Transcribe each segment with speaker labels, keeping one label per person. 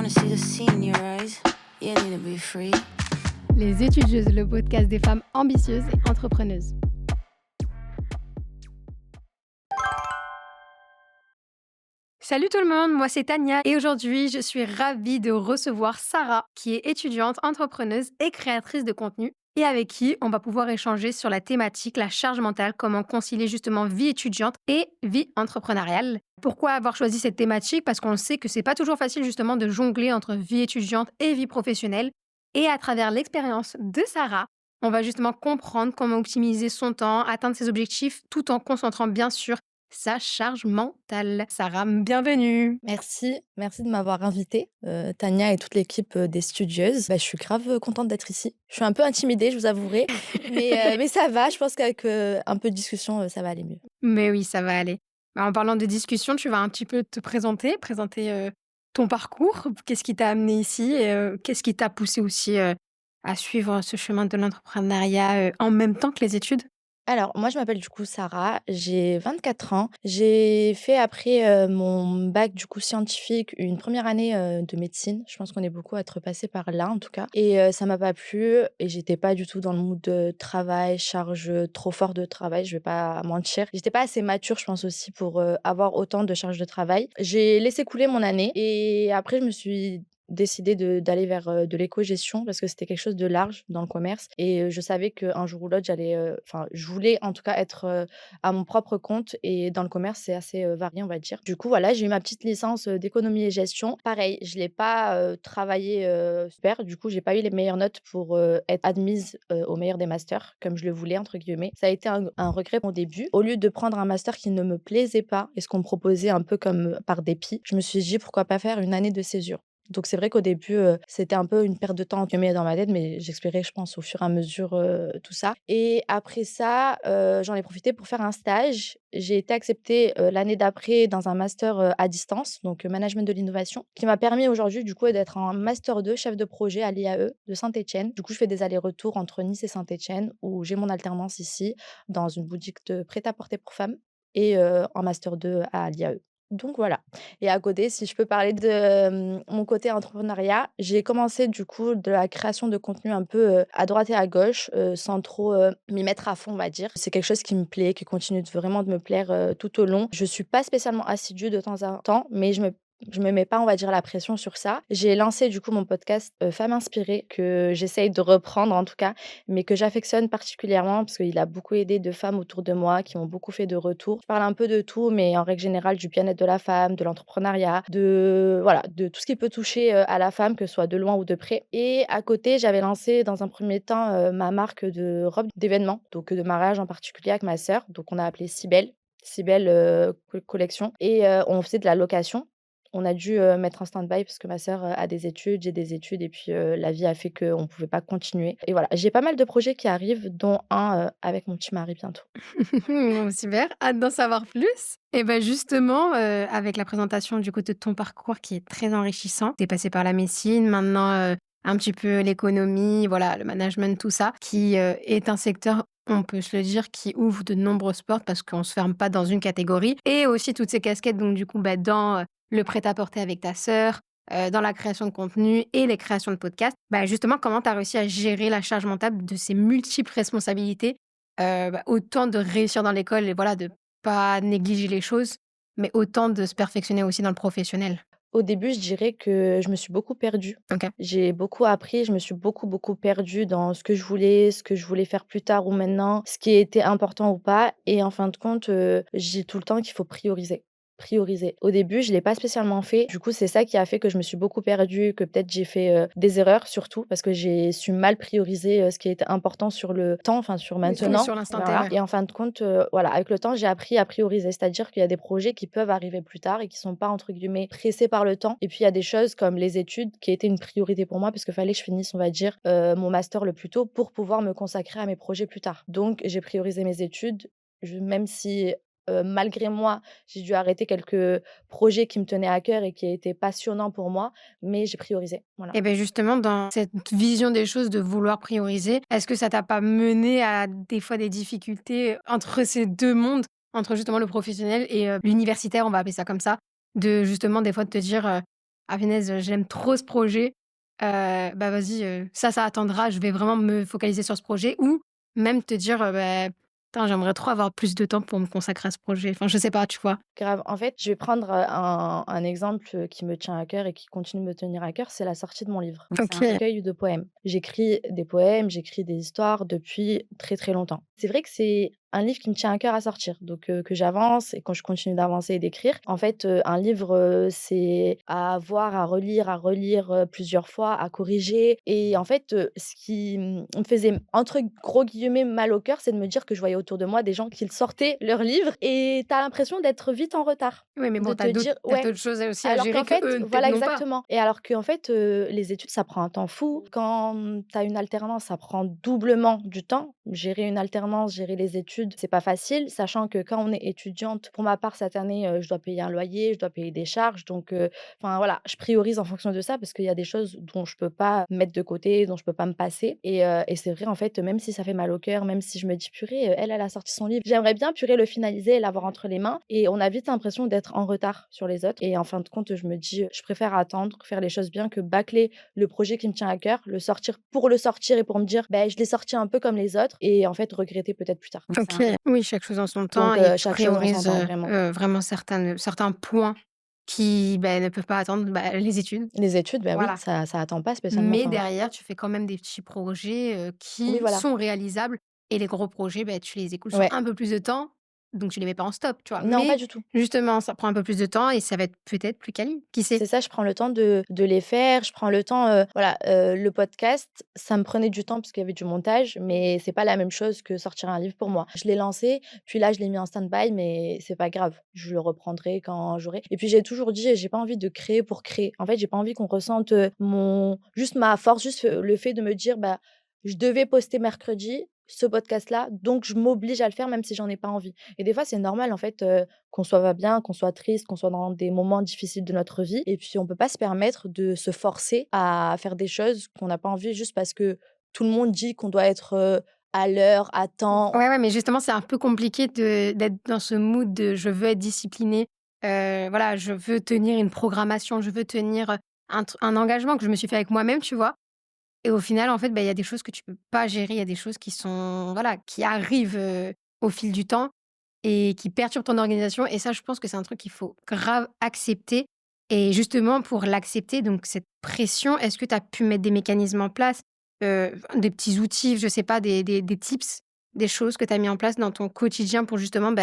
Speaker 1: wanna see the sea in your eyes. You need to be free.
Speaker 2: Les étudieuses, le podcast des femmes ambitieuses et entrepreneuses. Salut tout le monde, moi c'est Tania et aujourd'hui je suis ravie de recevoir Sarah qui est étudiante, entrepreneuse et créatrice de contenu et avec qui on va pouvoir échanger sur la thématique, la charge mentale, comment concilier justement vie étudiante et vie entrepreneuriale. Pourquoi avoir choisi cette thématique? Parce qu'on sait que c'est pas toujours facile justement de jongler entre vie étudiante et vie professionnelle et à travers l'expérience de Sarah, on va justement comprendre comment optimiser son temps, atteindre ses objectifs tout en concentrant bien sûr sa charge mentale. Sarah, bienvenue.
Speaker 3: Merci de m'avoir invitée, Tania et toute l'équipe, des Studieuses. Je suis grave, contente d'être ici. Je suis un peu intimidée, je vous avouerai, mais ça va, je pense qu'avec, un peu de discussion, ça va aller mieux.
Speaker 2: Mais oui, ça va aller. En parlant de discussion, tu vas un petit peu te présenter ton parcours. Qu'est-ce qui t'a amené ici et qu'est-ce qui t'a poussé aussi à suivre ce chemin de l'entrepreneuriat en même temps que les études?
Speaker 3: Alors, moi, je m'appelle du coup Sarah, j'ai 24 ans. J'ai fait après, mon bac du coup scientifique, une première année, de médecine. Je pense qu'on est beaucoup à être passés par là en tout cas et ça m'a pas plu et j'étais pas du tout dans le mood de travail, charge, trop fort de travail, je vais pas mentir. J'étais pas assez mature, je pense aussi pour, avoir autant de charge de travail. J'ai laissé couler mon année et après je me suis décidé d'aller vers, de l'éco-gestion parce que c'était quelque chose de large dans le commerce et je savais qu'un jour ou l'autre j'allais, enfin je voulais en tout cas être, à mon propre compte et dans le commerce c'est assez, varié on va dire. Du coup voilà, j'ai eu ma petite licence, d'économie et gestion. Pareil, je l'ai pas, travaillé, super, du coup j'ai pas eu les meilleures notes pour, être admise, au meilleur des masters comme je le voulais entre guillemets. Ça a été un regret au début. Au lieu de prendre un master qui ne me plaisait pas et ce qu'on me proposait un peu comme, par dépit, je me suis dit: «Pourquoi pas faire une année de césure?» Donc c'est vrai qu'au début, c'était un peu une perte de temps entre guillemets dans ma tête, mais j'explorais je pense au fur et à mesure, tout ça et après ça, j'en ai profité pour faire un stage. J'ai été acceptée, l'année d'après dans un master, à distance, donc management de l'innovation, qui m'a permis aujourd'hui du coup d'être en master 2 chef de projet à l'IAE de Saint-Étienne. Du coup, je fais des allers-retours entre Nice et Saint-Étienne où j'ai mon alternance ici dans une boutique de prêt-à-porter pour femmes et en master 2 à l'IAE. Donc voilà. Et à côté, si je peux parler de, mon côté entrepreneuriat, j'ai commencé du coup de la création de contenu un peu, à droite et à gauche, sans trop, m'y mettre à fond, on va dire. C'est quelque chose qui me plaît, qui continue vraiment de me plaire, tout au long. Je suis pas spécialement assidue de temps en temps, mais je me mets pas, on va dire, la pression sur ça. J'ai lancé du coup mon podcast, Femmes inspirées que j'essaye de reprendre en tout cas, mais que j'affectionne particulièrement parce qu'il a beaucoup aidé de femmes autour de moi qui m'ont beaucoup fait de retours. Je parle un peu de tout, mais en règle générale du bien-être de la femme, de l'entrepreneuriat, de voilà, de tout ce qui peut toucher, à la femme, que ce soit de loin ou de près et à côté, j'avais lancé dans un premier temps, ma marque de robes d'événements, donc de mariage en particulier avec ma sœur, donc on a appelé Cybelle, collection et on faisait de la location. On a dû, mettre en stand-by parce que ma sœur, a des études, j'ai des études et puis, la vie a fait qu'on ne pouvait pas continuer et voilà. J'ai pas mal de projets qui arrivent dont un, avec mon petit mari bientôt.
Speaker 2: Bon, super, hâte d'en savoir plus. Et ben justement, avec la présentation du coup de ton parcours qui est très enrichissant, tu es passé par la médecine, maintenant un petit peu l'économie, voilà, le management, tout ça, qui est un secteur, on peut se le dire, qui ouvre de nombreuses portes parce qu'on se ferme pas dans une catégorie. Et aussi toutes ces casquettes, donc du coup, dans le prêt-à-porter avec ta sœur, dans la création de contenu et les créations de podcasts. Justement, comment tu as réussi à gérer la charge mentale de ces multiples responsabilités? Autant de réussir dans l'école et voilà, de pas négliger les choses, mais autant de se perfectionner aussi dans le professionnel.
Speaker 3: Au début, je dirais que je me suis beaucoup perdue.
Speaker 2: OK.
Speaker 3: J'ai beaucoup appris, je me suis beaucoup, beaucoup perdue dans ce que je voulais faire plus tard ou maintenant, ce qui était important ou pas et en fin de compte, je dis tout le temps qu'il faut prioriser. Prioriser. Au début, je l'ai pas spécialement fait. Du coup, c'est ça qui a fait que je me suis beaucoup perdue, que peut-être j'ai fait, des erreurs surtout parce que j'ai su mal prioriser, ce qui était important sur le temps, enfin sur
Speaker 2: Oui,
Speaker 3: maintenant.
Speaker 2: sur l'instant T,
Speaker 3: Voilà
Speaker 2: ouais.
Speaker 3: et en fin de compte, voilà, avec le temps, j'ai appris à prioriser. C'est-à-dire qu'il y a des projets qui peuvent arriver plus tard et qui sont pas entre guillemets «pressés par le temps» et puis il y a des choses comme les études qui étaient une priorité pour moi parce qu'il fallait que je finisse, on va dire, mon master le plus tôt pour pouvoir me consacrer à mes projets plus tard. Donc j'ai priorisé mes études, même si, malgré moi, j'ai dû arrêter quelques projets qui me tenaient à cœur et qui étaient passionnants pour moi, mais j'ai priorisé, voilà.
Speaker 2: Et beh, justement, dans cette vision des choses de vouloir prioriser, est-ce que ça t'a pas mené à des fois des difficultés entre ces 2 mondes? Entre justement le professionnel et l'universitaire, on va appeler ça comme ça, de justement des fois de te dire, «Ah punaise, j'aime trop ce projet, bah, vas-y, ça attendra, je vais vraiment me focaliser sur ce projet» ou même te dire, bah: «Putain, j'aimerais trop avoir plus de temps pour me consacrer à ce projet». Enfin, je sais pas, tu vois?
Speaker 3: Grave. En fait, je vais prendre, un exemple, qui me tient à cœur et qui continue de me tenir à cœur, c'est la sortie de mon livre. Donc c'est un
Speaker 2: OK.
Speaker 3: recueil de poèmes. J'écris des poèmes, j'écris des histoires depuis très, très longtemps. C'est vrai que c'est un livre qui me tient à cœur à sortir, donc que j'avance et quand je continue d'avancer et d'écrire. En fait, un livre, c'est à voir, à relire, plusieurs fois, à corriger et en fait, ce qui, me faisait entre gros guillemets «mal au cœur», c'est de me dire que je voyais autour de moi des gens qui sortaient leurs livres et tu as l'impression d'être vite en retard.
Speaker 2: Oui, mais
Speaker 3: De
Speaker 2: bon,
Speaker 3: te dire
Speaker 2: tu
Speaker 3: ouais,
Speaker 2: d'autres choses aussi à
Speaker 3: alors
Speaker 2: gérer
Speaker 3: qu'en
Speaker 2: que
Speaker 3: fait
Speaker 2: eux peut-être
Speaker 3: voilà
Speaker 2: n'ont pas.
Speaker 3: exactement et alors qu'en fait, les études ça prend un temps fou. Quand, tu as une alternance, ça prend doublement du temps. Gérer une alternance, gérer les études, c'est pas facile, sachant que quand on est étudiante, pour ma part cette année, je dois payer un loyer, je dois payer des charges donc enfin voilà, je priorise en fonction de ça parce qu'il y a des choses dont je peux pas mettre de côté, dont je peux pas me passer et c'est vrai en fait, même si ça fait mal au cœur, même si je me dis: «Purée, elle a sorti son livre». J'aimerais bien, purée, le finaliser et l'avoir entre les mains et on a vite l'impression d'être en retard sur les autres et en fin de compte, je me dis: «Je préfère attendre, faire les choses bien que bâcler le projet qui me tient à cœur, le sortir pour le sortir et pour me dire: "Beh, je l'ai sorti un peu comme les autres" et en fait regretter peut-être plus tard». Donc c'est
Speaker 2: OK.
Speaker 3: un
Speaker 2: Oui, chaque chose en son temps
Speaker 3: donc
Speaker 2: et tu
Speaker 3: chaque chose en son
Speaker 2: priorises,
Speaker 3: temps, vraiment.
Speaker 2: vraiment certains points qui, ne peuvent pas attendre, les études.
Speaker 3: Les études, bah oui,
Speaker 2: Voilà.
Speaker 3: ça attend pas spécialement,
Speaker 2: Mais
Speaker 3: enfin
Speaker 2: derrière, tu fais quand même des petits projets,
Speaker 3: oui,
Speaker 2: qui
Speaker 3: voilà.
Speaker 2: sont réalisables et les gros projets, tu les écoules sur
Speaker 3: Ouais.
Speaker 2: un peu plus de temps, donc tu les mets pas en stop, tu vois?
Speaker 3: Non, pas
Speaker 2: Mais
Speaker 3: du tout.
Speaker 2: justement, ça prend un peu plus de temps et ça va être peut-être plus quali, qui sait?
Speaker 3: C'est ça, je prends le temps de les faire, je prends le temps, voilà, le podcast, ça me prenait du temps parce qu'il y avait du montage, mais c'est pas la même chose que sortir un livre pour moi. Je l'ai lancé, puis là, je l'ai mis en stand-by, mais c'est pas grave, je le reprendrai quand j'aurai et puis j'ai toujours dit, j'ai pas envie de créer pour créer. En fait, j'ai pas envie qu'on ressente, mon juste ma force, juste, le fait de me dire: «Bah, je devais poster mercredi, ce podcast-là, donc je m'oblige à le faire même si j'en ai pas envie» et des fois, c'est normal en fait, qu'on soit pas bien, qu'on soit triste, qu'on soit dans des moments difficiles de notre vie et puis on peut pas se permettre de se forcer à faire des choses qu'on n'a pas envie juste parce que tout le monde dit qu'on doit être, à l'heure, à temps.
Speaker 2: Ouais, ouais, mais justement, c'est un peu compliqué d'être dans ce mood de: «Je veux être disciplinée», voilà, je veux tenir une programmation, je veux tenir, un engagement que je me suis fait avec moi-même, tu vois? Et au final, en fait, il y a des choses que tu peux pas gérer, il y a des choses qui sont voilà, qui arrivent, au fil du temps et qui perturbent ton organisation et ça, je pense que c'est un truc qu'il faut grave accepter et justement pour l'accepter, donc cette pression, est-ce que tu as pu mettre des mécanismes en place, des petits outils, je sais pas, des tips, des choses que tu as mis en place dans ton quotidien pour justement,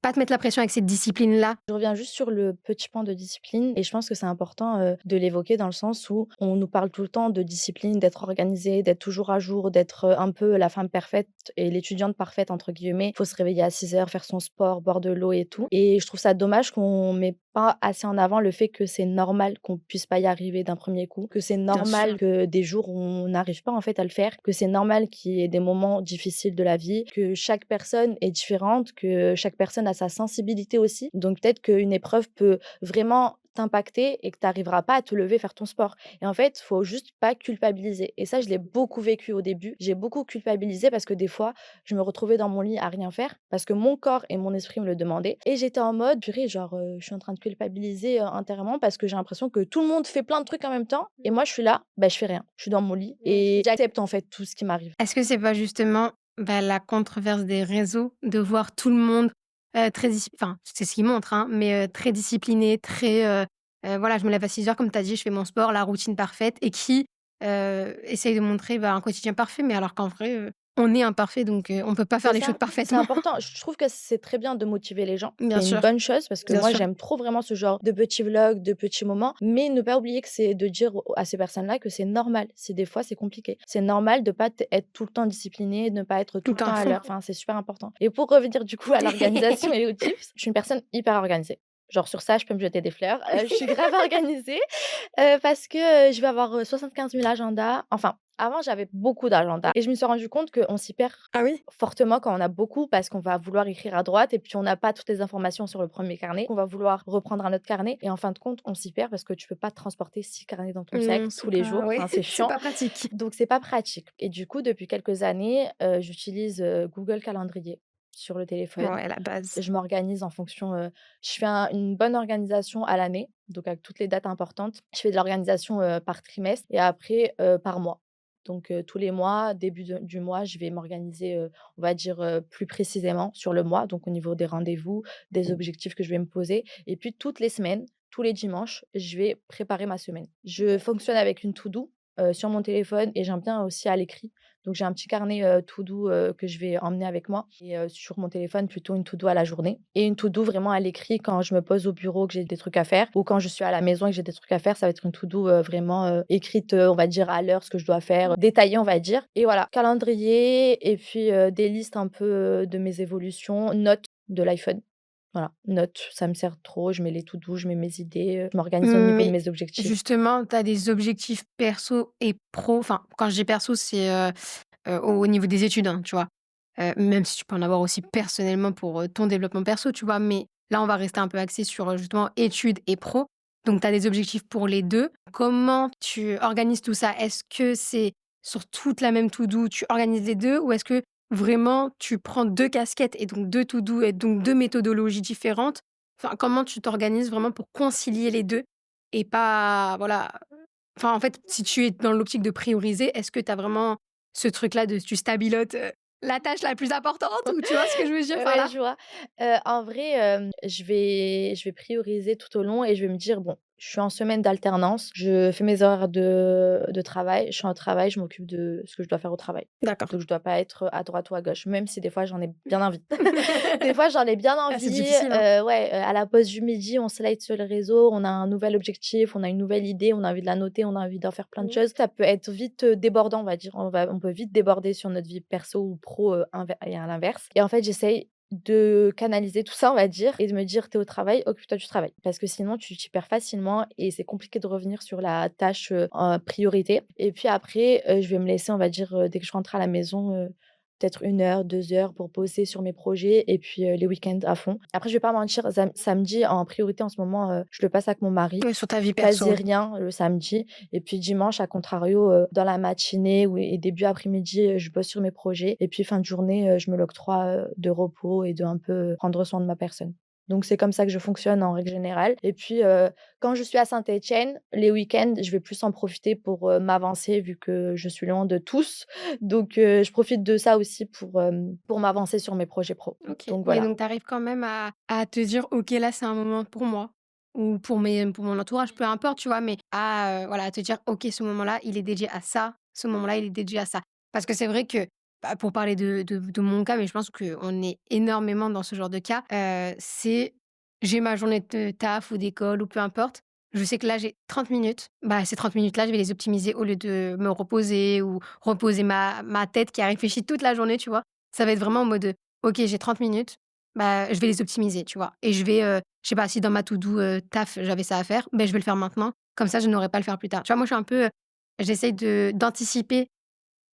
Speaker 2: pas te mettre la pression avec cette discipline-là?
Speaker 3: Je reviens juste sur le petit point de discipline et je pense que c'est important, de l'évoquer dans le sens où on nous parle tout le temps de discipline, d'être organisé, d'être toujours à jour, d'être, un peu la femme parfaite et l'étudiante «parfaite» entre guillemets. Faut se réveiller à 6 heures, faire son sport, boire de l'eau et tout et je trouve ça dommage qu'on met pas assez en avant le fait que c'est normal qu'on puisse pas y arriver d'un premier coup, que c'est
Speaker 2: Bien sûr.
Speaker 3: normal que des jours où on n'arrive pas en fait à le faire, que c'est normal qu'il y ait des moments difficiles de la vie, que chaque personne est différente, que chaque personne a sa sensibilité aussi. Donc peut-être qu'une épreuve peut vraiment t'impacter et que tu arriveras pas à te lever faire ton sport. Et en fait, faut juste pas culpabiliser. Et ça, je l'ai beaucoup vécu au début. J'ai beaucoup culpabilisé parce que des fois, je me retrouvais dans mon lit à rien faire parce que mon corps et mon esprit me le demandaient. Et j'étais en mode, purée, genre, je suis en train de culpabiliser intérieurement parce que j'ai l'impression que tout le monde fait plein de trucs en même temps. Et moi, je suis là, bah, je fais rien. Je suis dans mon lit et j'accepte en fait tout ce qui m'arrive.
Speaker 2: Est-ce que c'est pas justement, la controverse des réseaux de voir tout le monde, très enfin, c'est ce qu'ils montrent, hein, mais très discipliné, très, voilà, je me lève à 6 heures comme tu as dit, je fais mon sport, la routine parfaite et qui, essaye de montrer, un quotidien parfait, mais alors qu'en vrai, on est imparfait donc on peut pas faire
Speaker 3: C'est
Speaker 2: les choses
Speaker 3: ça, c'est
Speaker 2: parfaitement.
Speaker 3: important. Je trouve que c'est très bien de motiver les gens.
Speaker 2: Bien
Speaker 3: C'est une
Speaker 2: sûr,
Speaker 3: bonne chose parce que
Speaker 2: bien
Speaker 3: moi,
Speaker 2: sûr.
Speaker 3: j'aime trop vraiment ce genre de petits vlogs, de petits moments. Mais ne pas oublier que c'est de dire à ces personnes-là que c'est normal. Si des fois, c'est compliqué. C'est normal de pas être tout le temps discipliné, de ne pas être tout
Speaker 2: Tout
Speaker 3: le temps
Speaker 2: un
Speaker 3: à
Speaker 2: fond.
Speaker 3: l'heure. Enfin, c'est super important. Et pour revenir du coup à l'organisation et aux tips, je suis une personne hyper organisée. Genre sur ça, je peux me jeter des fleurs. Je suis grave organisée. Parce que, je vais avoir, 75 000 agendas. Enfin, avant, j'avais beaucoup d'agendas et je me suis rendu compte qu'on s'y perd
Speaker 2: Ah oui?
Speaker 3: fortement quand on a beaucoup parce qu'on va vouloir écrire à droite et puis on n'a pas toutes les informations sur le premier carnet. On va vouloir reprendre un autre carnet et en fin de compte, on s'y perd parce que tu peux pas transporter 6 carnets dans ton sac
Speaker 2: Non,
Speaker 3: tous
Speaker 2: c'est
Speaker 3: les
Speaker 2: pas
Speaker 3: jours.
Speaker 2: ouais,
Speaker 3: Enfin, c'est
Speaker 2: c'est
Speaker 3: chiant,
Speaker 2: pas pratique.
Speaker 3: donc c'est pas pratique et du coup, depuis quelques années, j'utilise, Google Calendrier. sur le téléphone.
Speaker 2: Ouais, la base.
Speaker 3: Je m'organise en fonction, je fais une bonne organisation à l'année, donc avec toutes les dates importantes. Je fais de l'organisation, par trimestre et après, par mois. Donc tous les mois, début du mois, je vais m'organiser, on va dire, plus précisément sur le mois, donc au niveau des rendez-vous, des objectifs que je vais me poser et puis toutes les semaines, tous les dimanches, je vais préparer ma semaine. Je fonctionne avec une to do, sur mon téléphone et j'aime bien aussi à l'écrit. Donc j'ai un petit carnet, to do, que je vais emmener avec moi et sur mon téléphone, plutôt une to do à la journée et une to do vraiment à l'écrit quand je me pose au bureau, que j'ai des trucs à faire ou quand je suis à la maison et que j'ai des trucs à faire, ça va être une to do, vraiment, écrite, on va dire à l'heure, ce que je dois faire, détaillée, on va dire et voilà, calendrier et puis, des listes un peu, de mes évolutions, notes de l'iPhone. Voilà, notes, ça me sert trop, je mets les to do, je mets mes idées, je m'organise au niveau de
Speaker 2: Mais
Speaker 3: mes objectifs.
Speaker 2: justement, tu as des objectifs perso et pro. Enfin, quand je dis perso, c'est au niveau des études, hein, tu vois. Même si tu peux en avoir aussi personnellement pour ton développement perso, tu vois. Mais là, on va rester un peu axé sur justement études et pro. Donc, tu as des objectifs pour les deux. Comment tu organises tout ça? Est-ce que c'est sur toute la même to-do, tu organises les deux ou est-ce que vraiment tu prends deux casquettes et donc deux to-do et donc deux méthodologies différentes? Enfin, comment tu t'organises vraiment pour concilier les 2 et pas voilà, enfin, en fait, si tu es dans l'optique de prioriser, est-ce que tu as vraiment ce truc-là de tu stabilotes, la tâche la plus importante ou tu vois ce que je veux dire par
Speaker 3: Ouais,
Speaker 2: là?
Speaker 3: je vois. En vrai, je vais prioriser tout au long et je vais me dire: «Bon, je suis en semaine d'alternance, je fais mes horaires de travail, je suis au travail, je m'occupe de ce que je dois faire au travail».
Speaker 2: D'accord.
Speaker 3: Donc je dois pas être à droite ou à gauche, même si des fois j'en ai bien envie. Des fois j'en ai bien
Speaker 2: Ah, c'est
Speaker 3: envie,
Speaker 2: difficile, hein?
Speaker 3: ouais, à la pause du midi, on slide sur le réseau, on a un nouvel objectif, on a une nouvelle idée, on a envie de la noter, on a envie d'en faire plein de choses. Ça peut être vite, débordant, on va dire. On peut vite déborder sur notre vie perso ou pro, et à l'inverse et en fait, j'essaye de canaliser tout ça, on va dire et de me dire: «Tu es au travail, occupe-toi du travail». Parce que sinon tu t'y perds facilement et c'est compliqué de revenir sur la tâche, en priorité et puis après, je vais me laisser, on va dire, dès que je rentre à la maison, peut-être 1 heure, 2 heures pour bosser sur mes projets et puis, les week-ends à fond. Après je vais pas mentir, samedi en priorité en ce moment, je le passe avec mon mari.
Speaker 2: Ouais, sur ta vie perso,
Speaker 3: Quasi
Speaker 2: ouais.
Speaker 3: rien le samedi et puis dimanche à contrario, dans la matinée ou et début après-midi, je bosse sur mes projets et puis fin de journée, je me l'octroie, de repos et de un peu prendre soin de ma personne. Donc c'est comme ça que je fonctionne en règle générale et puis, quand je suis à Saint-Étienne, les week-ends, je vais plus en profiter pour, m'avancer vu que je suis loin de tous. Donc, je profite de ça aussi pour m'avancer sur mes projets pro.
Speaker 2: OK.
Speaker 3: Donc
Speaker 2: Oui,
Speaker 3: voilà.
Speaker 2: donc tu arrives quand même à te dire: «OK, là, c'est un moment pour moi» ou pour mon entourage, peu importe, tu vois? Mais voilà, à te dire: «OK, ce moment-là, il est dédié à ça, ce moment-là, il est dédié à ça». Parce que c'est vrai que, bah, pour parler de mon cas, mais je pense qu'on est énormément dans ce genre de cas, c'est j'ai ma journée de taf ou d'école ou peu importe. Je sais que là, j'ai 30 minutes. Bah, ces 30 minutes-là, je vais les optimiser au lieu de me reposer ou reposer ma tête qui a réfléchi toute la journée, tu vois? Ça va être vraiment en mode, OK, j'ai 30 minutes, bah, je vais les optimiser, tu vois? Et je vais, je sais pas, si dans ma to do, taf, j'avais ça à faire, beh, je vais le faire maintenant, comme ça je n'aurai pas à le faire plus tard. Tu vois, moi, je suis un peu, j'essaye d'anticiper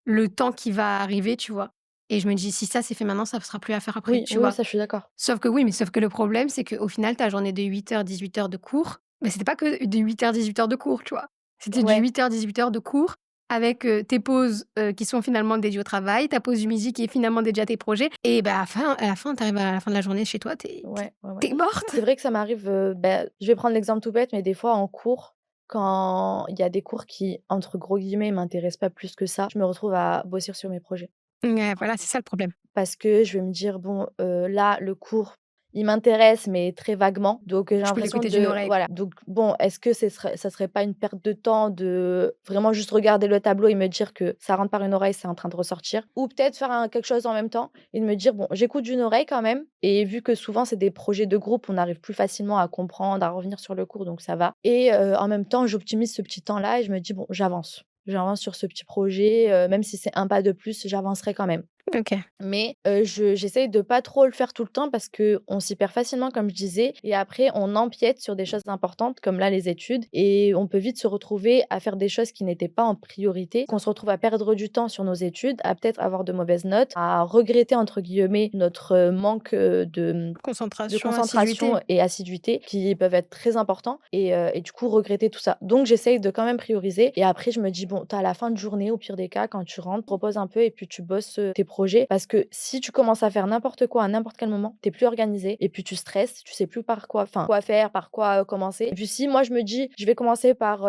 Speaker 2: le temps qui va arriver, tu vois? Et je me dis: «Si ça, c'est fait maintenant, ça ne sera plus à faire après»,
Speaker 3: Oui,
Speaker 2: tu
Speaker 3: oui, oui,
Speaker 2: vois?
Speaker 3: ça je suis d'accord.
Speaker 2: Sauf que oui, mais sauf que le problème, c'est qu'au final, ta journée de 8 heures 18 heures de cours, mais c'était pas que de 8 heures 18 heures de cours, tu vois? C'était du
Speaker 3: Ouais.
Speaker 2: 8 heures 18 heures de cours avec, tes pauses, qui sont finalement dédiées au travail, ta pause du midi qui est finalement dédiée à tes projets et bah, à la fin, tu arrives à la fin de la journée chez toi,
Speaker 3: Ouais, ouais, ouais.
Speaker 2: tu morte.
Speaker 3: C'est vrai que ça m'arrive, je vais prendre l'exemple tout bête, mais des fois en cours, quand il y a des cours qui, entre gros guillemets, «m'intéressent pas plus que ça», je me retrouve à bosser sur mes projets.
Speaker 2: Ouais, voilà, c'est ça le problème.
Speaker 3: Parce que je vais me dire: «Bon, là, le cours, il m'intéresse, mais très vaguement». Donc, j'ai
Speaker 2: Je peux
Speaker 3: l'impression
Speaker 2: l'écouter d'une
Speaker 3: de
Speaker 2: oreille,
Speaker 3: voilà,
Speaker 2: quoi.
Speaker 3: donc bon, est-ce que ça serait pas une perte de temps de vraiment juste regarder le tableau et me dire que ça rentre par une oreille, c'est en train de ressortir? Ou peut-être faire quelque chose en même temps et de me dire: «Bon, j'écoute d'une oreille quand même» et vu que souvent c'est des projets de groupe, on arrive plus facilement à comprendre, à revenir sur le cours, donc ça va et en même temps, j'optimise ce petit temps-là et je me dis: «Bon, j'avance. J'avance sur ce petit projet, même si c'est un pas de plus, j'avancerai quand même».
Speaker 2: OK.
Speaker 3: Mais j'essaye de pas trop le faire tout le temps parce qu'on s'y perd facilement comme je disais et après on empiète sur des choses importantes comme là les études et on peut vite se retrouver à faire des choses qui n'étaient pas en priorité, qu'on se retrouve à perdre du temps sur nos études, à peut-être avoir de mauvaises notes, à «regretter» entre guillemets notre, manque, de
Speaker 2: Concentration, assiduité.
Speaker 3: concentration et assiduité qui peuvent être très importants et du coup regretter tout ça. Donc j'essaye de quand même prioriser et après je me dis: «Bon, tu as la fin de journée au pire des cas quand tu rentres, reposes un peu et puis tu bosses, tes projet parce que si tu commences à faire n'importe quoi à n'importe quel moment, tu plus organisé et puis tu stresses, tu sais plus par quoi enfin, quoi faire, par quoi, commencer. Et puis si moi je me dis: «Je vais commencer par,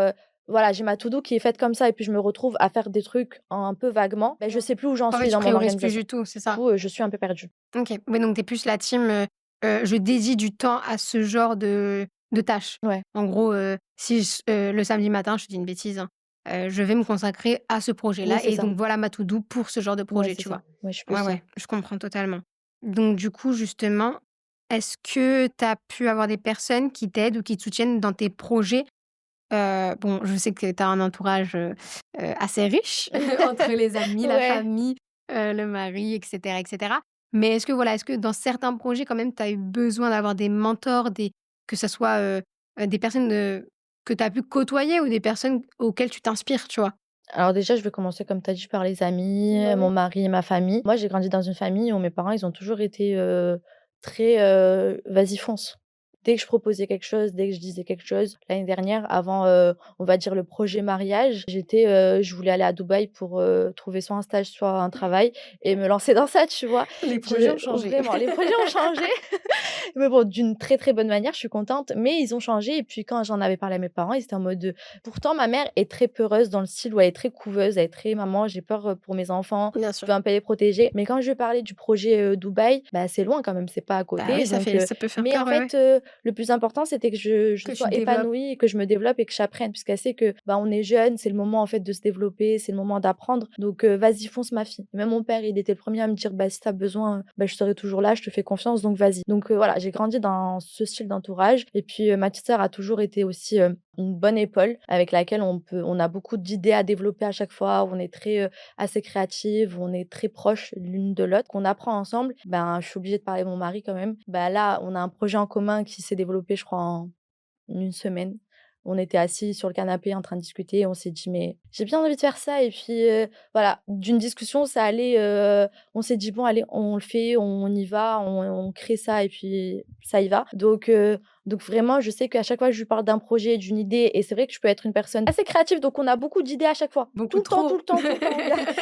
Speaker 3: voilà, j'ai ma to do qui est faite comme ça» et puis je me retrouve à faire des trucs un peu vaguement, je sais plus où j'en
Speaker 2: Ah oui,
Speaker 3: suis
Speaker 2: tu
Speaker 3: dans mon
Speaker 2: priorises plus
Speaker 3: organisation.
Speaker 2: du tout, c'est
Speaker 3: Du
Speaker 2: ça?
Speaker 3: coup, je suis un peu perdue.
Speaker 2: OK. Oui, donc tu es plus la team, je dédie du temps à ce genre de tâches.
Speaker 3: Ouais,
Speaker 2: En gros, si le samedi matin, je te dis une bêtise, hein, je vais me consacrer à ce
Speaker 3: oui,
Speaker 2: projet-là
Speaker 3: c'est
Speaker 2: et
Speaker 3: ça.
Speaker 2: donc voilà ma to do pour ce genre de
Speaker 3: Ouais,
Speaker 2: projet,
Speaker 3: c'est
Speaker 2: tu
Speaker 3: ça.
Speaker 2: vois?
Speaker 3: Ouais, je suis plus
Speaker 2: Ouais,
Speaker 3: ça.
Speaker 2: ouais, je comprends totalement. Donc du coup, justement, est-ce que tu as pu avoir des personnes qui t'aident ou qui te soutiennent dans tes projets? Bon, je sais que tu as un entourage, assez riche entre les amis, la
Speaker 3: Ouais.
Speaker 2: famille, le mari et cetera. Mais est-ce que voilà, est-ce que dans certains projets quand même tu as eu besoin d'avoir des mentors, que ça soit, des personnes, que tu as pu côtoyer ou des personnes auxquelles tu t'inspires, tu vois?
Speaker 3: Alors déjà, je vais commencer comme tu as dit par les amis,
Speaker 2: Bah,
Speaker 3: mon
Speaker 2: oui.
Speaker 3: mari et ma famille. Moi, j'ai grandi dans une famille où mes parents, ils ont toujours été, très, «Vas-y fonce». Dès que je proposais quelque chose, dès que je disais quelque chose l'année dernière, avant, on va dire le projet mariage, je voulais aller à Dubaï pour, trouver soit un stage, soit un travail et me lancer dans ça, tu vois?
Speaker 2: Les projets ont changé.
Speaker 3: Vraiment, les projets ont changé. Mais bon, d'une très, très bonne manière, je suis contente, mais ils ont changé et puis quand j'en avais parlé à mes parents, ils étaient en mode, pourtant ma mère est très peureuse dans le style où elle est très couveuse, elle est très: «Maman, j'ai peur, pour mes enfants,
Speaker 2: Bien
Speaker 3: je
Speaker 2: sûr.
Speaker 3: veux un peu les protéger». Mais quand je lui ai parlé du projet, Dubaï, bah, c'est loin quand même, c'est pas à
Speaker 2: Bah
Speaker 3: côté
Speaker 2: oui,
Speaker 3: donc
Speaker 2: ça peut faire
Speaker 3: mais en
Speaker 2: peur, ouais, ouais.
Speaker 3: fait, le plus important, c'était que je
Speaker 2: Que tu
Speaker 3: sois
Speaker 2: te développes.
Speaker 3: épanouie et que je me développe et que j'apprenne puisqu'elle sait que, bah, on est jeune, c'est le moment en fait de se développer, c'est le moment d'apprendre donc «Vas-y fonce ma fille». Même mon père, il était le premier à me dire: «Bah, si tu as besoin, bah, je serai toujours là, je te fais confiance donc vas-y». Donc voilà, j'ai grandi dans ce style d'entourage et puis, ma petite sœur a toujours été aussi, une bonne épaule avec laquelle on a beaucoup d'idées à développer à chaque fois, on est très, assez créatives, on est très proches l'une de l'autre, qu'on apprend ensemble. Ben, je suis obligée de parler de mon mari quand même. Bah, là, on a un projet en commun qui s'est développé, je crois, en une semaine. On était assis sur le canapé en train de discuter et on s'est dit: «Mais j'ai bien envie de faire ça» et puis, voilà, d'une discussion, ça allait, on s'est dit: «Bon allez, on le fait, on y va, on crée ça et puis ça y va». Donc vraiment, je sais qu'à chaque fois que je lui parle d'un projet, d'une idée et c'est vrai que je peux être une personne assez créative, donc on a beaucoup d'idées à chaque fois.
Speaker 2: Beaucoup
Speaker 3: Tout le temps, tout
Speaker 2: trop.
Speaker 3: le temps, tout le temps.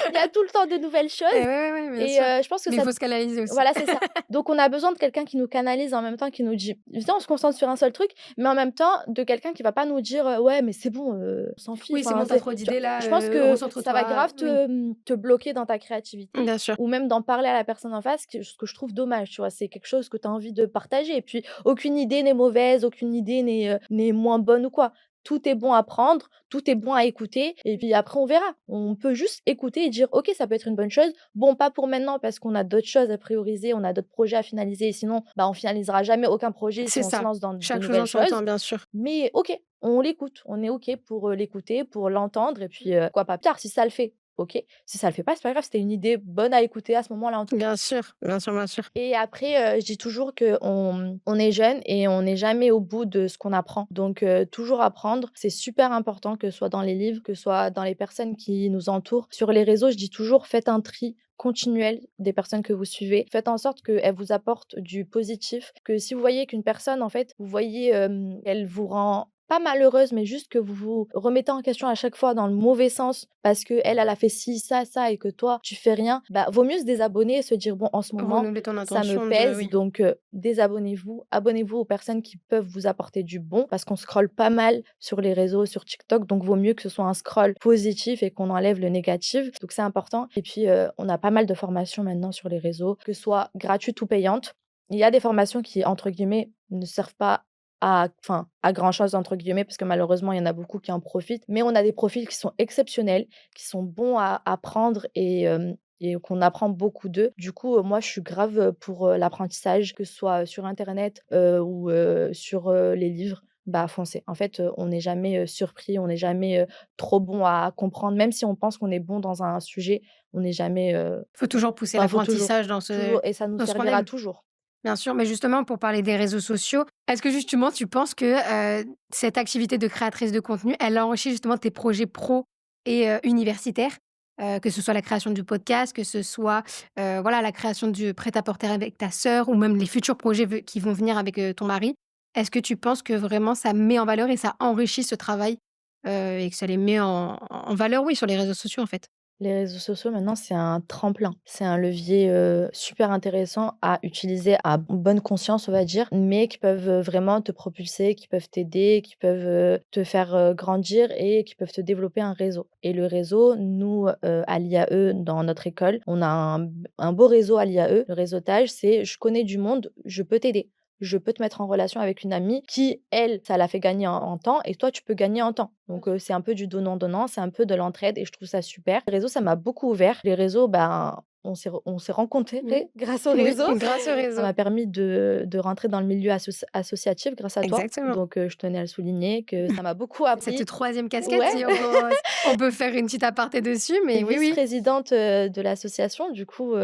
Speaker 3: Il y a tout le temps de nouvelles
Speaker 2: Eh
Speaker 3: choses
Speaker 2: ouais, ouais, ouais, bien
Speaker 3: et
Speaker 2: sûr.
Speaker 3: je pense que
Speaker 2: Mais il
Speaker 3: ça
Speaker 2: faut se canaliser aussi.
Speaker 3: voilà, c'est ça. Donc on a besoin de quelqu'un qui nous canalise en même temps, qui nous dit: «Viens, on se concentre sur un seul truc», mais en même temps de quelqu'un qui va pas nous dire: «Ouais, mais c'est bon, on s'en fiche».
Speaker 2: Oui, c'est
Speaker 3: Enfin,
Speaker 2: bon, tu as
Speaker 3: c'est
Speaker 2: trop
Speaker 3: tu vois?
Speaker 2: d'idées là,
Speaker 3: Je pense que ça va
Speaker 2: recentre-toi,
Speaker 3: grave
Speaker 2: oui,
Speaker 3: te bloquer dans ta créativité
Speaker 2: bien sûr.
Speaker 3: ou même d'en parler à la personne en face, ce que je trouve dommage, tu vois? C'est quelque chose que tu as envie de partager et puis aucune idée n'est mauvaise, aucune idée n'est moins bonne ou quoi. Tout est bon à prendre, tout est bon à écouter et puis après on verra. On peut juste écouter et dire: «OK, ça peut être une bonne chose. Bon, pas pour maintenant parce qu'on a d'autres choses à prioriser, on a d'autres projets à finaliser et sinon, bah, on finalisera jamais aucun projet si
Speaker 2: C'est
Speaker 3: on se
Speaker 2: ça.
Speaker 3: lance dans de
Speaker 2: Chaque chose
Speaker 3: nouvelles
Speaker 2: en son temps,
Speaker 3: choses.
Speaker 2: bien sûr.
Speaker 3: Mais OK, on l'écoute. On est OK pour, l'écouter, pour l'entendre et puis, pourquoi pas plus tard si ça le fait, OK. Si ça le fait pas, c'est pas grave, c'était une idée bonne à écouter à ce moment-là, en tout cas.
Speaker 2: Bien sûr, bien sûr, bien sûr.
Speaker 3: Et après, je dis toujours qu'on est jeune et on n'est jamais au bout de ce qu'on apprend. Donc toujours apprendre, c'est super important, que ce soit dans les livres, que ce soit dans les personnes qui nous entourent. Sur les réseaux, je dis toujours: «Faites un tri continuel des personnes que vous suivez. Faites en sorte qu'elles vous apportent du positif, que si vous voyez qu'une personne, en fait, vous voyez, elle vous rend pas malheureuse, mais juste que vous vous remettez en question à chaque fois dans le mauvais sens parce qu'elle, elle a fait ci, ça et que toi, tu fais rien, bah, vaut mieux se désabonner et se dire: «Bon, en ce moment,
Speaker 2: Renouveler ton
Speaker 3: ça me
Speaker 2: intention de
Speaker 3: pèse,
Speaker 2: oui.
Speaker 3: donc désabonnez-vous, abonnez-vous aux personnes qui peuvent vous apporter du bon parce qu'on scrolle pas mal sur les réseaux, sur TikTok, donc vaut mieux que ce soit un scroll positif et qu'on enlève le négatif, donc c'est important et puis, on a pas mal de formations maintenant sur les réseaux, que ce soit gratuites ou payantes. Il y a des formations qui, entre guillemets, ne servent pas à grand chose entre guillemets, parce que malheureusement, il y en a beaucoup qui en profitent. Mais on a des profils qui sont exceptionnels, qui sont bons à apprendre et qu'on apprend beaucoup d'eux. Du coup, moi, je suis grave, pour, l'apprentissage, que ce soit, sur internet, ou, sur, les livres. Bah, foncez. En fait, on n'est jamais, surpris, on n'est jamais, trop bon à comprendre. Même si on pense qu'on est bon dans un sujet, on n'est jamais,
Speaker 2: Faut toujours pousser
Speaker 3: enfin, faut toujours,
Speaker 2: l'apprentissage
Speaker 3: toujours et ça nous
Speaker 2: dans ce qu'on
Speaker 3: servira
Speaker 2: aime.
Speaker 3: toujours.
Speaker 2: Bien sûr, mais justement pour parler des réseaux sociaux, est-ce que justement tu penses que, cette activité de créatrice de contenu, elle enrichit justement tes projets pro et universitaires? Que ce soit la création du podcast, que ce soit, voilà la création du prêt-à-porter avec ta sœur ou même les futurs projets qui vont venir avec, ton mari. Est-ce que tu penses que vraiment ça met en valeur et ça enrichit ce travail, et que ça les met en valeur, oui, sur les réseaux sociaux, en fait?
Speaker 3: Les réseaux sociaux, maintenant, c'est un tremplin. C'est un levier, super intéressant à utiliser à bonne conscience, on va dire, mais qui peuvent, vraiment te propulser, qui peuvent t'aider, qui peuvent, te faire, grandir et qui peuvent te développer un réseau. Et le réseau, nous, à l'IAE, dans notre école, on a un beau réseau à l'IAE. Le réseautage, c'est: je connais du monde, je peux t'aider. Je peux te mettre en relation avec une amie qui, elle, ça l'a fait gagner en temps et toi, tu peux gagner en temps. Donc, c'est un peu du donnant-donnant, c'est un peu de l'entraide et je trouve ça super. Les réseaux, ça m'a beaucoup ouvert. Les réseaux, ben, on s'est rencontrés
Speaker 2: Oui.
Speaker 3: grâce aux
Speaker 2: Oui,
Speaker 3: réseaux.
Speaker 2: grâce au
Speaker 3: Ça
Speaker 2: réseau.
Speaker 3: m'a permis de rentrer dans le milieu associatif grâce à toi.
Speaker 2: Exactement.
Speaker 3: Donc, je tenais à le souligner que ça m'a beaucoup
Speaker 2: Cette
Speaker 3: appris.
Speaker 2: troisième casquette,
Speaker 3: Ouais.
Speaker 2: si on peut faire une petite aparté dessus, mais oui, oui,
Speaker 3: Vice-présidente, de l'association, du coup,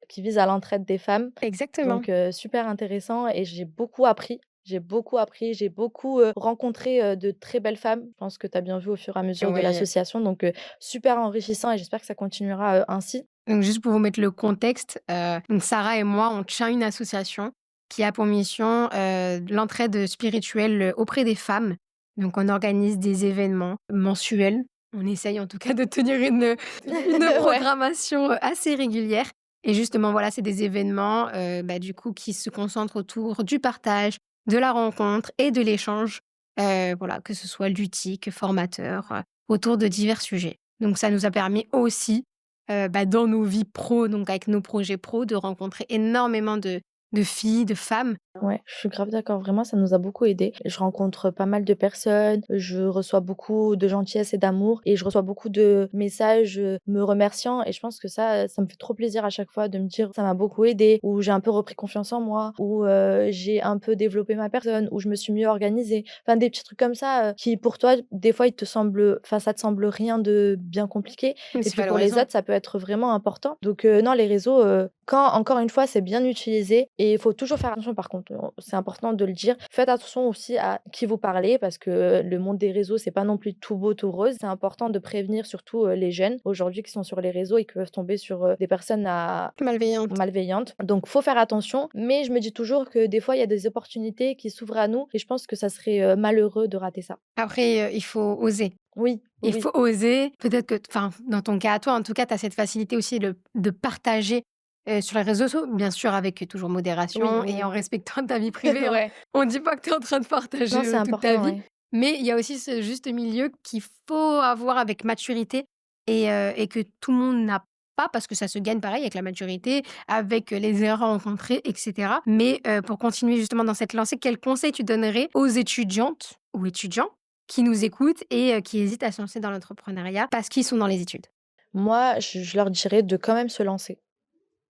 Speaker 3: qui vise à l'entraide des femmes.
Speaker 2: exactement.
Speaker 3: Donc super intéressant et j'ai beaucoup appris. J'ai beaucoup appris, j'ai beaucoup, rencontré, de très belles femmes. Je pense que tu as bien vu au fur et à mesure de
Speaker 2: Oui.
Speaker 3: l'association, donc super enrichissant et j'espère que ça continuera, ainsi.
Speaker 2: Donc juste pour vous mettre le contexte, donc Sarah et moi, on tient une association qui a pour mission, l'entraide spirituelle, auprès des femmes. Donc on organise des événements mensuels. On essaye en tout cas de tenir une
Speaker 3: Ouais.
Speaker 2: programmation, assez régulière et justement voilà, c'est des événements, du coup qui se concentrent autour du partage, de la rencontre et de l'échange, voilà, que ce soit ludique, formateur, autour de divers sujets. Donc ça nous a permis aussi dans nos vies pro, donc avec nos projets pro, de rencontrer énormément de filles, de femmes.
Speaker 3: Ouais, je suis grave d'accord. Vraiment, ça nous a beaucoup aidés. Je rencontre pas mal de personnes, je reçois beaucoup de gentillesse et d'amour et je reçois beaucoup de messages, me remerciant et je pense que ça me fait trop plaisir à chaque fois de me dire: «Ça m'a beaucoup aidé» ou «J'ai un peu repris confiance en moi» ou «J'ai un peu développé ma personne» ou «Je me suis mieux organisée». Enfin, des petits trucs comme ça, qui pour toi, des fois, ça te semble rien de bien compliqué
Speaker 2: Mais
Speaker 3: et
Speaker 2: c'est
Speaker 3: puis pour les
Speaker 2: valorisant.
Speaker 3: autres, ça peut être vraiment important. Donc non, les réseaux, quand encore une fois, c'est bien utilisé et il faut toujours faire attention par contre, c'est important de le dire. Faites attention aussi à qui vous parlez parce que le monde des réseaux, c'est pas non plus tout beau, tout rose. C'est important de prévenir surtout, les jeunes aujourd'hui qui sont sur les réseaux et qui peuvent tomber sur, des personnes
Speaker 2: Malveillante.
Speaker 3: malveillantes. Donc faut faire attention, mais je me dis toujours que des fois, il y a des opportunités qui s'ouvrent à nous et je pense que ça serait, malheureux de rater ça.
Speaker 2: Après, il faut oser.
Speaker 3: Oui, oui,
Speaker 2: Il
Speaker 3: oui.
Speaker 2: faut oser. Peut-être que enfin, dans ton cas à toi, en tout cas, tu as cette facilité aussi de partager, sur les réseaux sociaux, bien sûr avec toujours
Speaker 3: Oui,
Speaker 2: modération
Speaker 3: oui,
Speaker 2: et en
Speaker 3: oui.
Speaker 2: respectant ta vie privée, hein.
Speaker 3: Ouais.
Speaker 2: On dit pas que tu es en train de
Speaker 3: Non,
Speaker 2: partager,
Speaker 3: c'est
Speaker 2: toute ta
Speaker 3: important,
Speaker 2: vie,
Speaker 3: ouais.
Speaker 2: mais il y a aussi ce juste milieu qu'il faut avoir avec maturité et que tout le monde n'a pas parce que ça se gagne pareil avec la maturité, avec, les erreurs rencontrées et cetera. Mais, pour continuer justement dans cette lancée, quels conseils tu donnerais aux étudiantes ou étudiants qui nous écoutent et qui hésitent à se lancer dans l'entrepreneuriat parce qu'ils sont dans les études?
Speaker 3: Moi, je leur dirais de quand même se lancer.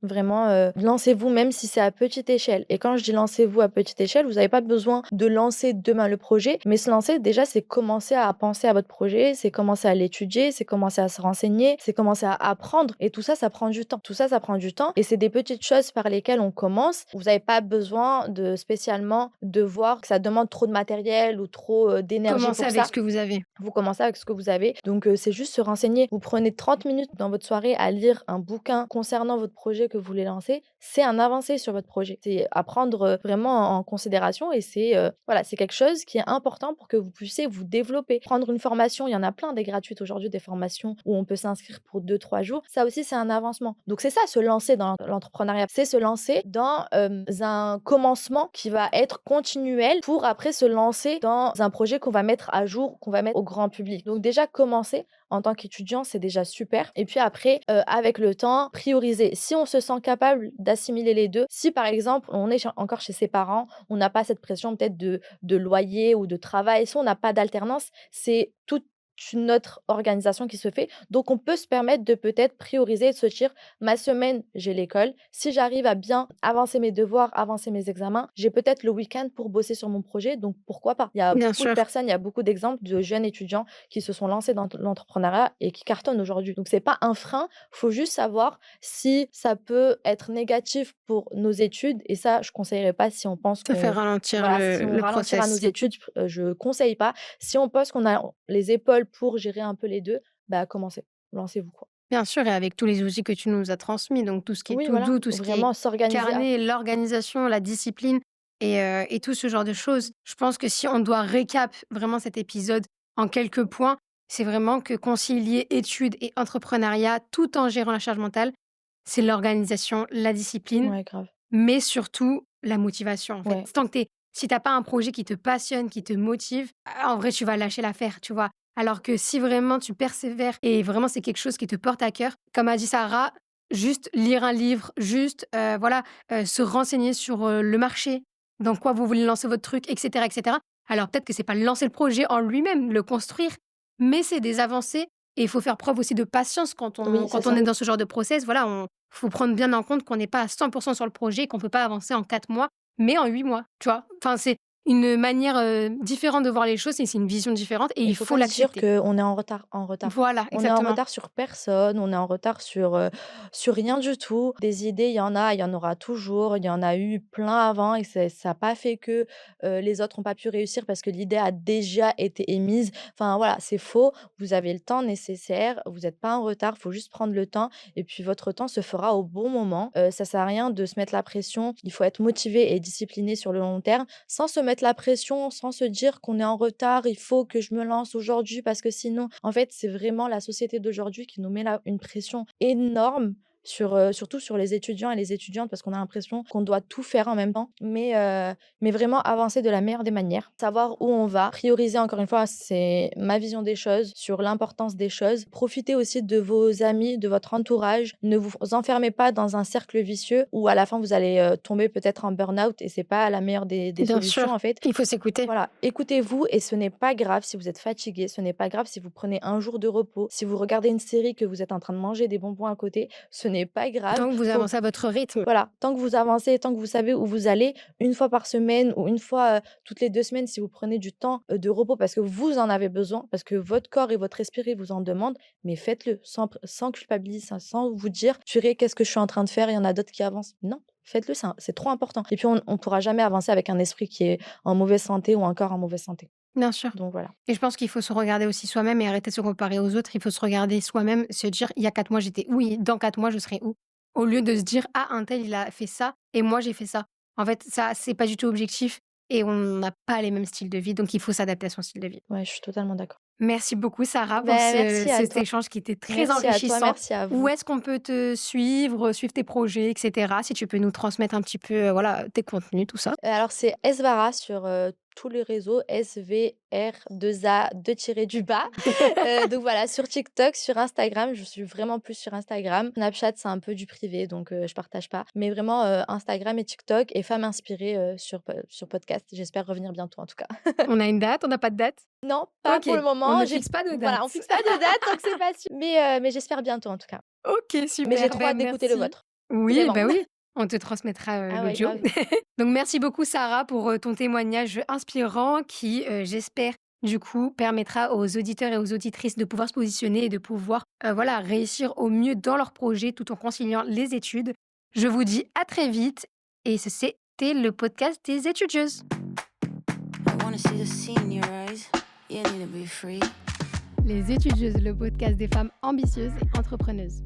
Speaker 3: Vraiment, lancez-vous même si c'est à petite échelle et quand je dis lancez-vous à petite échelle, vous n'avez pas besoin de lancer demain le projet, mais se lancer déjà, c'est commencer à penser à votre projet, c'est commencer à l'étudier, c'est commencer à se renseigner, c'est commencer à apprendre et tout ça, ça prend du temps. Tout ça, ça prend du temps et c'est des petites choses par lesquelles on commence. Vous n'avez pas besoin de spécialement devoir que ça demande trop de matériel ou trop, d'énergie
Speaker 2: Commencez
Speaker 3: pour
Speaker 2: avec
Speaker 3: ça.
Speaker 2: ce que vous avez.
Speaker 3: Vous commencez avec ce que vous avez. Donc, c'est juste se renseigner. Vous prenez 30 minutes dans votre soirée à lire un bouquin concernant votre projet que vous voulez lancer. C'est un avancé sur votre projet. C'est à prendre, vraiment en considération et c'est, voilà, c'est quelque chose qui est important pour que vous puissiez vous développer. Prendre une formation, il y en a plein des gratuites aujourd'hui, des formations où on peut s'inscrire pour 2 3 jours. Ça aussi, c'est un avancement. Donc c'est ça, se lancer dans l'entrepreneuriat. C'est se lancer dans, un commencement qui va être continuel pour après se lancer dans un projet qu'on va mettre à jour, qu'on va mettre au grand public. Donc déjà commencer en tant qu'étudiant, c'est déjà super et puis après, avec le temps, prioriser. Si on se sent capable d'assimiler les 2, si par exemple, on est encore chez ses parents, on n'a pas cette pression peut-être de loyer ou de travail, si on n'a pas d'alternance, c'est toute une autre organisation qui se fait. Donc on peut se permettre de peut-être prioriser et de se dire: «Ma semaine, j'ai l'école. Si j'arrive à bien avancer mes devoirs, avancer mes examens, j'ai peut-être le week-end pour bosser sur mon projet, donc pourquoi pas?» Il y a
Speaker 2: Bien
Speaker 3: beaucoup de
Speaker 2: sûr.
Speaker 3: personnes, il y a beaucoup d'exemples de jeunes étudiants qui se sont lancés dans l'entrepreneuriat et qui cartonnent aujourd'hui. Donc c'est pas un frein, faut juste savoir si ça peut être négatif pour nos études et ça, je conseillerais pas si on pense
Speaker 2: Ça fait
Speaker 3: qu'on
Speaker 2: ralentir
Speaker 3: voilà, si on
Speaker 2: le
Speaker 3: ralentira nos
Speaker 2: process.
Speaker 3: études, je conseille pas. Si on pense qu'on a les épaules pour gérer un peu les 2, bah commencez, lancez-vous quoi.
Speaker 2: Bien sûr et avec tous les outils que tu nous as transmis, donc tout ce qui est
Speaker 3: Oui
Speaker 2: to
Speaker 3: voilà,
Speaker 2: do, tout ce qui est
Speaker 3: vraiment s'organiser à
Speaker 2: carnet, l'organisation, la discipline et tout ce genre de choses. Je pense que si on doit récap vraiment cet épisode en quelques points, c'est vraiment que concilier études et entrepreneuriat tout en gérant la charge mentale, c'est l'organisation, la discipline,
Speaker 3: Ouais, grave.
Speaker 2: mais surtout la motivation, en fait.
Speaker 3: Ouais.
Speaker 2: Tant que si t'as pas un projet qui te passionne, qui te motive, en vrai, tu vas lâcher l'affaire, tu vois. Alors que si vraiment tu persévères et vraiment c'est quelque chose qui te porte à cœur, comme a dit Sarah, juste lire un livre, juste se renseigner sur le marché, dans quoi vous voulez lancer votre truc, etc., etc. Alors peut-être que c'est pas lancer le projet en lui-même, le construire, mais c'est des avancées et il faut faire preuve aussi de patience quand
Speaker 3: Oui,
Speaker 2: on,
Speaker 3: c'est
Speaker 2: quand on
Speaker 3: ça.
Speaker 2: est dans ce genre de process. Voilà, faut prendre bien en compte qu'on n'est pas à 100% sur le projet et qu'on peut pas avancer en 4 mois, mais en 8 mois, tu vois. Enfin, c'est une manière différente de voir les choses et c'est une vision différente et
Speaker 3: Il
Speaker 2: il
Speaker 3: faut
Speaker 2: faut
Speaker 3: pas se dire
Speaker 2: l'accepter.
Speaker 3: qu'on est en retard, en retard.
Speaker 2: Voilà,
Speaker 3: On est en
Speaker 2: exactement.
Speaker 3: retard sur personne, on est en retard sur rien du tout. Des idées, il y en a, il y en aura toujours, il y en a eu plein avant et ça a pas fait que, les autres ont pas pu réussir parce que l'idée a déjà été émise. Enfin voilà, c'est faux. Vous avez le temps nécessaire, vous êtes pas en retard, faut juste prendre le temps et puis votre temps se fera au bon moment. Ça sert à rien de se mettre la pression. Il faut être motivé et discipliné sur le long terme, sans se mettre la pression, sans se dire qu'on est en retard, il faut que je me lance aujourd'hui parce que sinon en fait, c'est vraiment la société d'aujourd'hui qui nous met là une pression énorme surtout sur les étudiants et les étudiantes parce qu'on a l'impression qu'on doit tout faire en même temps. Mais vraiment avancer de la meilleure des manières, savoir où on va, prioriser encore une fois, c'est ma vision des choses, sur l'importance des choses. Profitez aussi de vos amis, de votre entourage. Ne vous enfermez pas dans un cercle vicieux où à la fin vous allez, tomber peut-être en burn-out et c'est pas la meilleure des
Speaker 2: Bien
Speaker 3: solutions
Speaker 2: sûr,
Speaker 3: en fait.
Speaker 2: il faut s'écouter.
Speaker 3: Voilà, écoutez-vous et ce n'est pas grave si vous êtes fatigué, ce n'est pas grave si vous prenez un jour de repos, si vous regardez une série, que vous êtes en train de manger des bonbons à côté, ce n'est pas grave.
Speaker 2: Tant que vous
Speaker 3: Faut
Speaker 2: avancez à votre rythme.
Speaker 3: voilà, tant que vous avancez, tant que vous savez où vous allez, une fois par semaine ou une fois, toutes les 2 semaines, si vous prenez du temps, de repos parce que vous en avez besoin, parce que votre corps et votre esprit vous en demandent, mais faites-le sans culpabiliser, sans vous dire: «Purée, qu'est-ce que je suis en train de faire? Il y en a d'autres qui avancent». Non, faites-le, c'est trop important et puis on pourra jamais avancer avec un esprit qui est en mauvaise santé ou un corps en mauvaise santé.
Speaker 2: Bien sûr.
Speaker 3: Donc voilà.
Speaker 2: Et je pense qu'il faut se regarder aussi soi-même et arrêter de se comparer aux autres. Il faut se regarder soi-même, se dire: «Il y a 4 mois, j'étais où et dans 4 mois, je serai où?» Au lieu de se dire: «Ah, untel, il a fait ça et moi, j'ai fait ça». En fait, ça, c'est pas du tout objectif et on n'a pas les mêmes styles de vie, donc il faut s'adapter à son style de vie.
Speaker 3: Ouais, je suis totalement d'accord.
Speaker 2: Merci beaucoup, Sarah, pour
Speaker 3: Ben merci à
Speaker 2: cet
Speaker 3: toi.
Speaker 2: échange qui était très
Speaker 3: Merci à toi,
Speaker 2: enrichissant.
Speaker 3: merci à
Speaker 2: Où
Speaker 3: vous.
Speaker 2: est-ce qu'on peut te suivre, suivre tes projets, et cetera? Si tu peux nous transmettre un petit peu, tes contenus, tout ça.
Speaker 3: Alors c'est Svara sur, tous les réseaux, SVR2A 2-du-bas. Donc voilà, sur TikTok, sur Instagram, je suis vraiment plus sur Instagram. Snapchat, c'est un peu du privé, donc je partage pas. Mais vraiment, Instagram et TikTok et Femmes inspirées, sur podcast. J'espère revenir bientôt en tout cas.
Speaker 2: On a une date? On n'a pas de date?
Speaker 3: Non, pas
Speaker 2: OK,
Speaker 3: pour le
Speaker 2: on
Speaker 3: moment.
Speaker 2: ne fixe pas de
Speaker 3: Voilà, on
Speaker 2: date.
Speaker 3: fixe pas de date tant que c'est pas sûr. Mais j'espère bientôt en tout cas.
Speaker 2: OK,
Speaker 3: Mais j'ai
Speaker 2: super.
Speaker 3: trop
Speaker 2: Ben,
Speaker 3: hâte d'écouter le
Speaker 2: merci.
Speaker 3: vôtre.
Speaker 2: Oui,
Speaker 3: Vraiment.
Speaker 2: bah, oui, on te transmettra,
Speaker 3: Ah ouais,
Speaker 2: l'audio.
Speaker 3: grave.
Speaker 2: Donc merci beaucoup Sarah pour, ton témoignage inspirant qui, j'espère, du coup, permettra aux auditeurs et aux auditrices de pouvoir se positionner et de pouvoir, réussir au mieux dans leur projet tout en conciliant les études. Je vous dis à très vite et c'était le podcast des étudieuses.
Speaker 1: I wanna see the sea in your eyes. You need to be free.
Speaker 2: Les étudieuses, le podcast des femmes ambitieuses et entrepreneuses.